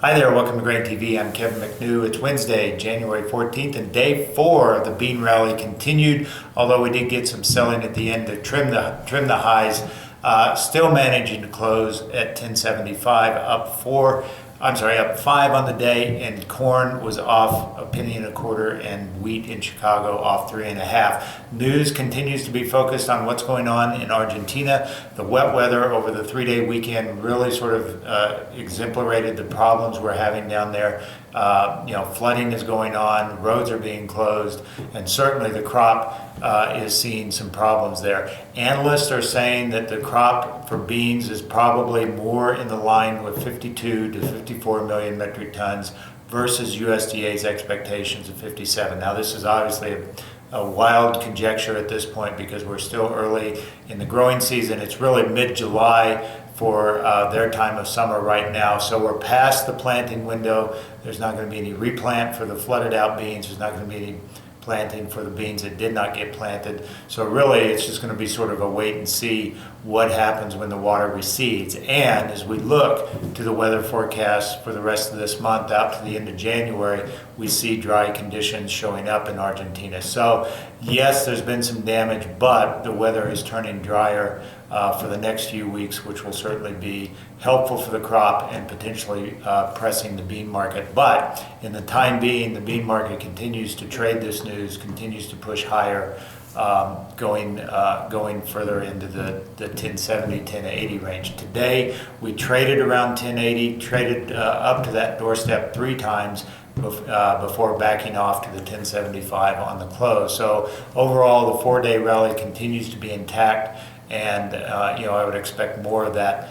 Hi there, welcome to Grain TV. I'm Kevin McNew. It's Wednesday, January 14th, and day 4 of the bean rally continued, although we did get some selling at the end to trim the highs. Still managing to close at 1075, up 5 on the day, and corn was off a penny and a quarter, and wheat in Chicago off 3.5. News continues to be focused on what's going on in Argentina. The wet weather over the 3-day weekend really sort of exemplified the problems we're having down there. Flooding is going on, roads are being closed, and certainly the crop is seeing some problems there. Analysts are saying that the crop for beans is probably more in the line with 52 to 54 million metric tons versus USDA's expectations of 57. Now, this is obviously a wild conjecture at this point because we're still early in the growing season. It's really mid-July for their time of summer right now. So we're past the planting window. There's not going to be any replant for the flooded out beans. There's not going to be any planting for the beans that did not get planted. So really it's just going to be sort of a wait and see what happens when the water recedes. And as we look to the weather forecast for the rest of this month out to the end of January, we see dry conditions showing up in Argentina. So yes, there's been some damage, but the weather is turning drier for the next few weeks, which will certainly be helpful for the crop and potentially pressing the bean market. But in the time being, the bean market continues to trade this news, continues to push higher, going further into the 1070, 1080 range. Today, we traded around 1080, traded up to that doorstep 3 times before backing off to the 1075 on the close. So overall, the 4-day rally continues to be intact, and I would expect more of that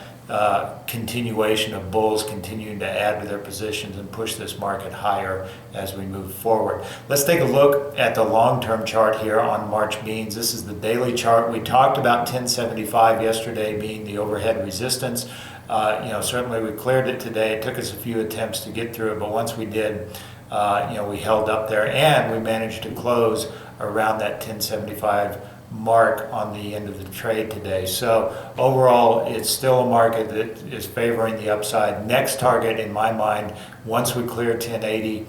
continuation of bulls continuing to add to their positions and push this market higher as we move forward. Let's take a look at the long-term chart here on March beans. This is the daily chart. We talked about 1075 yesterday being the overhead resistance. Certainly we cleared it today. It took us a few attempts to get through it, but once we did, we held up there, and we managed to close around that 1075 mark on the end of the trade today. So overall, it's still a market that is favoring the upside. Next target in my mind, once we clear 1080,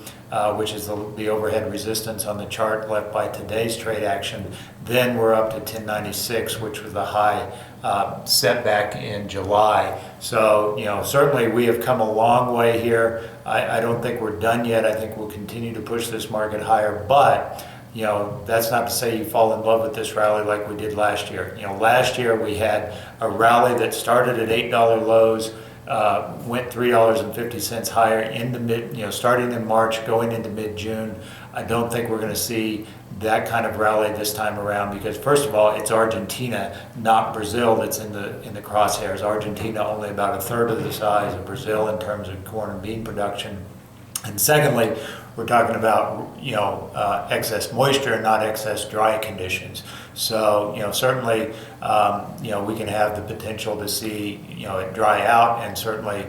which is the overhead resistance on the chart left by today's trade action, then we're up to 1096, which was the high set back in July. So, certainly we have come a long way here. I don't think we're done yet. I think we'll continue to push this market higher, but that's not to say you fall in love with this rally like we did last year. Last year we had a rally that started at $8 lows, went $3.50 higher into starting in March, going into mid-June. I don't think we're going to see that kind of rally this time around because, first of all, it's Argentina, not Brazil, that's in the crosshairs. Argentina only about 1/3 of the size of Brazil in terms of corn and bean production. And secondly, we're talking about excess moisture, not excess dry conditions. So certainly we can have the potential to see it dry out and certainly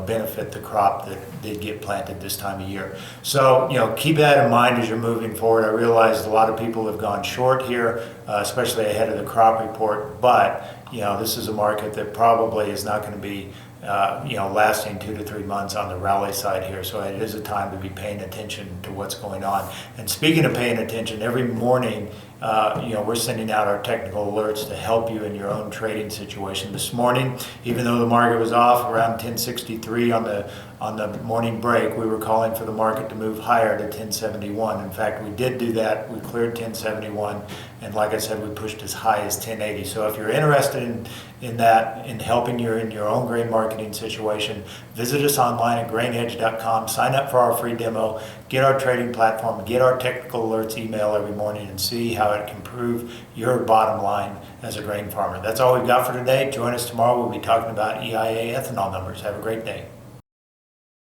benefit the crop that did get planted this time of year. So keep that in mind as you're moving forward. I realize a lot of people have gone short here, especially ahead of the crop report. But this is a market that probably is not going to be lasting 2 to 3 months on the rally side here. So it is a time to be paying attention to what's going on. And speaking of paying attention, every morning, we're sending out our technical alerts to help you in your own trading situation. This morning, even though the market was off around 1063 on the morning break, we were calling for the market to move higher to 1071. In fact, we did do that. We cleared 1071, and like I said, we pushed as high as 1080. So if you're interested in that, in helping you in your own grain marketing situation, visit us online at grainedge.com, sign up for our free demo, get our trading platform, get our technical alerts email every morning, and see how it can improve your bottom line as a grain farmer. That's all we've got for today. Join us tomorrow. We'll be talking about EIA ethanol numbers. Have a great day.